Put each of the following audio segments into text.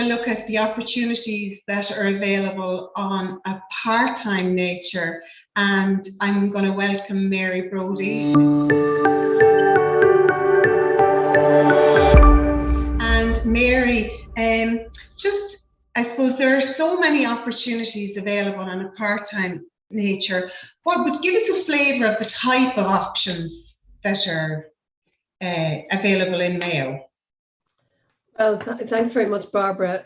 look at the opportunities that are available on a part-time nature, and I'm going to welcome Mary Brodie. And Mary, I suppose there are so many opportunities available on a part-time nature. What would give us a flavour of the type of options that are available in Mayo? Well, thanks very much, Barbara.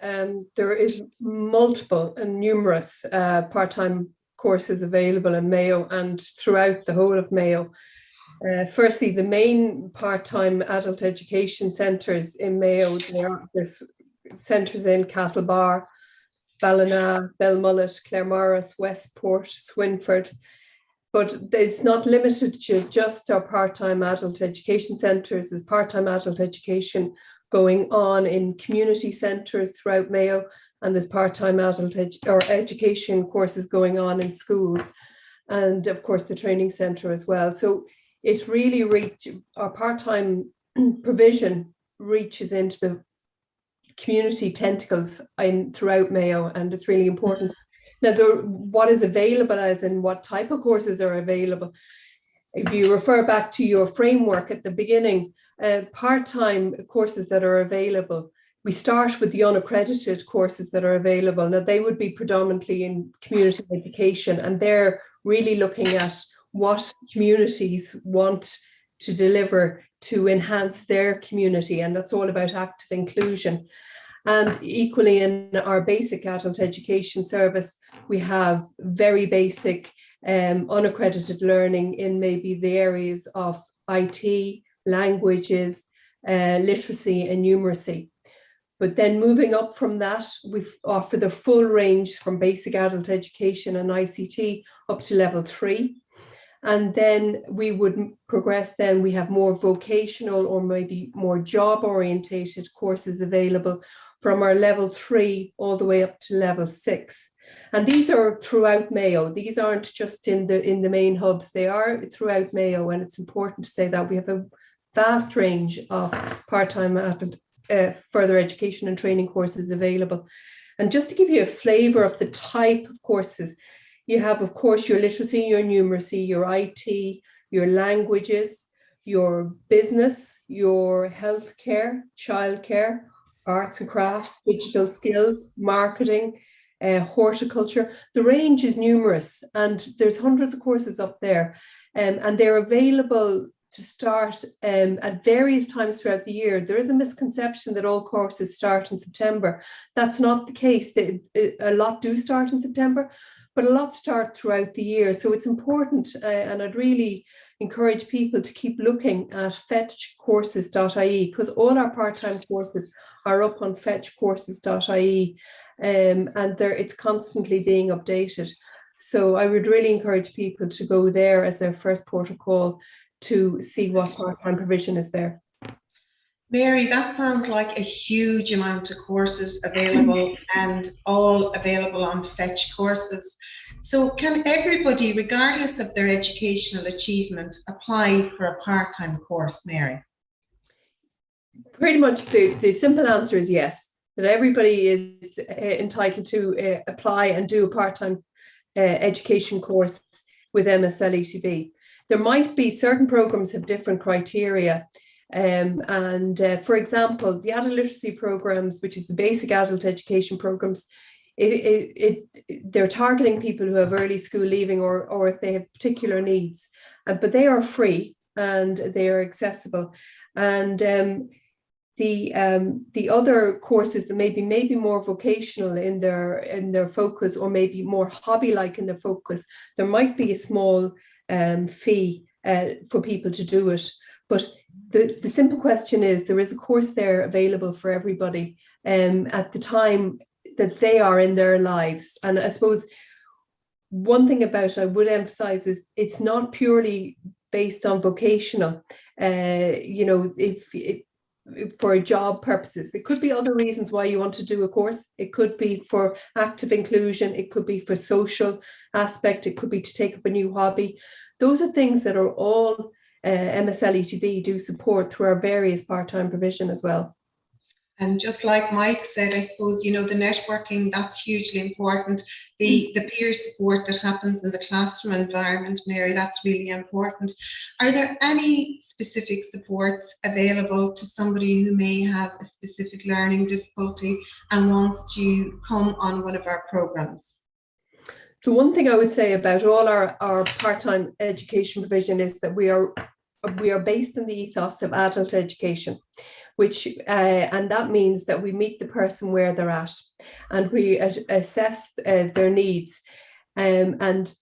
There is multiple and numerous part-time courses available in Mayo and throughout the whole of Mayo. Firstly, the main part-time adult education centres in Mayo, there's centres in Castlebar, Ballina, Belmullet, Claremorris, Westport, Swinford. But it's not limited to just our part-time adult education centres. There's part-time adult education going on in community centres throughout Mayo, and there's part-time adult education courses going on in schools, and of course the training centre as well. So it's really our part-time provision reaches into the community tentacles throughout Mayo, and it's really important. Now, what is available, as in what type of courses are available, if you refer back to your framework at the beginning, part-time courses that are available, we start with the unaccredited courses that are available. Now, they would be predominantly in community education, and they're really looking at what communities want to deliver to enhance their community, and that's all about active inclusion. And equally, in our basic adult education service, we have very basic unaccredited learning in maybe the areas of IT, languages, literacy and numeracy. But then moving up from that, we offer the full range from basic adult education and ICT up to level 3. And then we would progress, then we have more vocational or maybe more job orientated courses available from our level 3 all the way up to level 6. And these are throughout Mayo. These aren't just in the main hubs, they are throughout Mayo. And it's important to say that we have a vast range of part-time adult further education and training courses available. And just to give you a flavour of the type of courses, you have, of course, your literacy, your numeracy, your IT, your languages, your business, your healthcare, childcare, arts and crafts, digital skills, marketing, horticulture. The range is numerous, and there's hundreds of courses up there, and they're available to start at various times throughout the year. There is a misconception that all courses start in September. That's not the case. A lot do start in September, but a lot start throughout the year. So it's important, and I'd really encourage people to keep looking at fetchcourses.ie, because all our part-time courses are up on fetchcourses.ie, and it's constantly being updated. So I would really encourage people to go there as their first port of call to see what part-time provision is there. Mary, that sounds like a huge amount of courses available and all available on Fetch Courses. So can everybody, regardless of their educational achievement, apply for a part-time course, Mary? Pretty much the simple answer is yes, that everybody is entitled to apply and do a part-time education course with MSLETB. There might be certain programs have different criteria. For example, the adult literacy programs, which is the basic adult education programs, they're targeting people who have early school leaving or if they have particular needs, but they are free and they are accessible. And the other courses that maybe more vocational in their focus, or maybe more hobby-like in their focus, there might be a small fee for people to do it. But the simple question is, there is a course there available for everybody at the time that they are in their lives. And I suppose one thing about it I would emphasize is it's not purely based on vocational, for job purposes. There could be other reasons why you want to do a course. It could be for active inclusion. It could be for social aspect. It could be to take up a new hobby. Those are things that are all MSLETB do support through our various part-time provision as well. And just like Mike said, I suppose, you know, the networking, that's hugely important. The peer support that happens in the classroom environment, Mary, that's really important. Are there any specific supports available to somebody who may have a specific learning difficulty and wants to come on one of our programs? The one thing I would say about all our part-time education provision is that we are based in the ethos of adult education, which and that means that we meet the person where they're at, and we assess their needs, and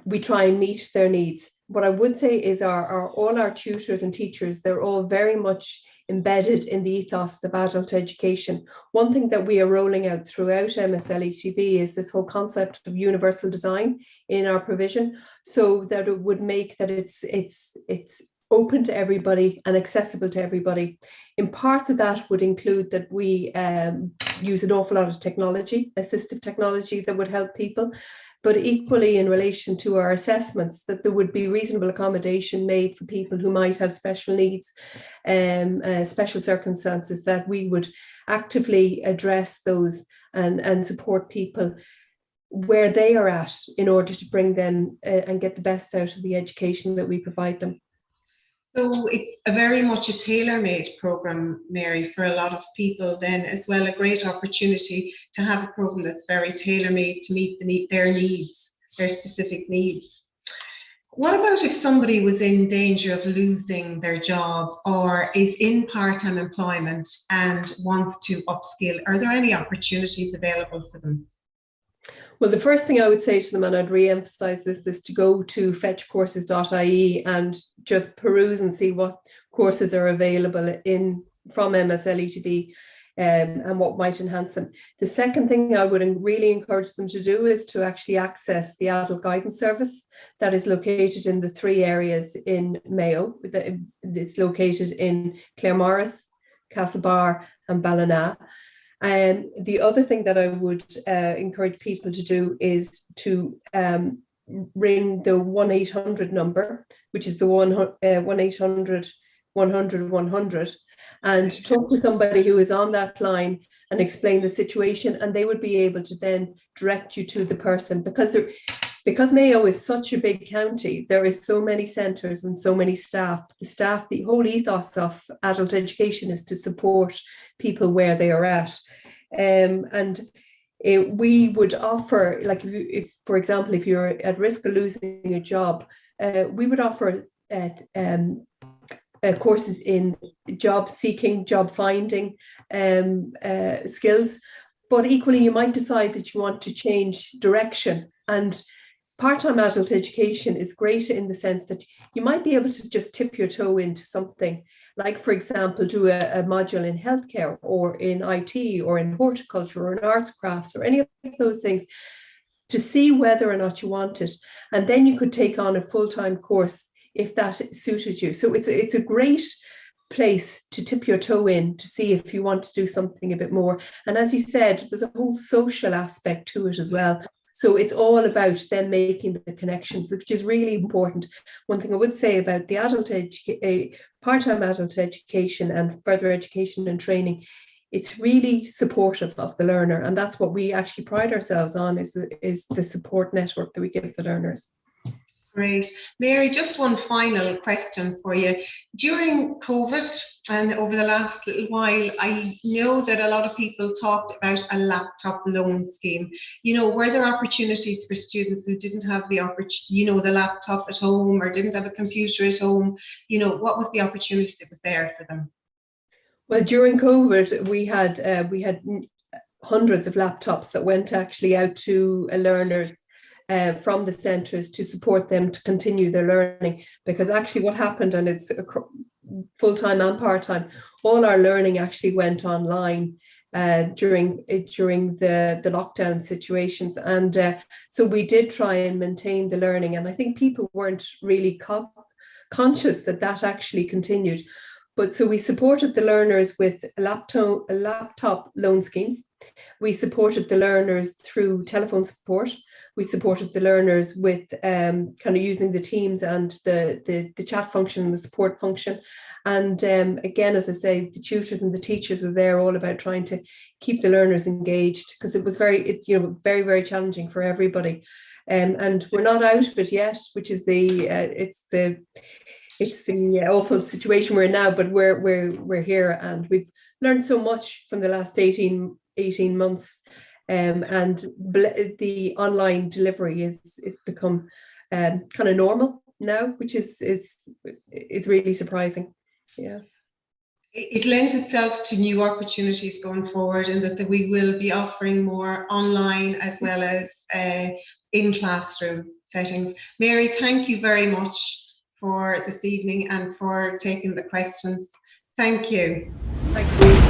we try and meet their needs. What I would say is all our tutors and teachers, they're all very much embedded in the ethos of adult education. One thing that we are rolling out throughout MSLETB is this whole concept of universal design in our provision, so that it would make that it's open to everybody and accessible to everybody. In parts of that would include that we use an awful lot of technology, assistive technology that would help people, but equally in relation to our assessments, that there would be reasonable accommodation made for people who might have special needs, special circumstances, that we would actively address those and support people where they are at in order to bring them and get the best out of the education that we provide them. So it's very much a tailor-made program, Mary, for a lot of people then as well, a great opportunity to have a program that's very tailor-made to meet their needs, their specific needs. What about if somebody was in danger of losing their job or is in part-time employment and wants to upskill? Are there any opportunities available for them? Well, the first thing I would say to them, and I'd re-emphasize this, is to go to fetchcourses.ie and just peruse and see what courses are available from MSLETB and what might enhance them. The second thing I would really encourage them to do is to actually access the adult guidance service that is located in the 3 areas in Mayo. It's located in Claremorris, Castlebar and Ballina. The other thing that I would encourage people to do is to ring the 1-800 number, which is the 1-800 100 100, and talk to somebody who is on that line and explain the situation, and they would be able to then direct you to the person. Because Mayo is such a big county, there is so many centres and so many staff. The whole ethos of adult education is to support people where they are at. We would offer, like if for example, if you're at risk of losing a job, we would offer courses in job seeking, job finding skills. But equally, you might decide that you want to change direction, and part-time adult education is great in the sense that you might be able to just tip your toe into something, like, for example, do a module in healthcare or in IT or in horticulture or in arts crafts or any of those things, to see whether or not you want it. And then you could take on a full-time course if that suited you. So it's a great place to tip your toe in to see if you want to do something a bit more. And as you said, there's a whole social aspect to it as well. So it's all about them making the connections, which is really important. One thing I would say about the part-time adult education and further education and training, it's really supportive of the learner. And that's what we actually pride ourselves on, is the support network that we give the learners. Great. Mary, just one final question for you. During COVID and over the last little while, I know that a lot of people talked about a laptop loan scheme. You know, were there opportunities for students who didn't have the laptop at home or didn't have a computer at home? You know, what was the opportunity that was there for them? Well, during COVID, we had hundreds of laptops that went actually out to learners from the centres to support them to continue their learning. Because actually what happened, and it's full-time and part-time, all our learning actually went online during the lockdown situations. And so we did try and maintain the learning. And I think people weren't really conscious that actually continued. But so we supported the learners with laptop loan schemes. We supported the learners through telephone support. We supported the learners with kind of using the Teams and the chat function, the support function. And again, as I say, the tutors and the teachers were there all about trying to keep the learners engaged, because it's very, very challenging for everybody. And we're not out of it yet, which is it's the awful situation we're in now, but we're here, and we've learned so much from the last 18 months, and the online delivery is become kind of normal now, which is really surprising. Yeah. It lends itself to new opportunities going forward, and that we will be offering more online as well as in classroom settings. Mary, thank you very much for this evening and for taking the questions. Thank you. Thank you.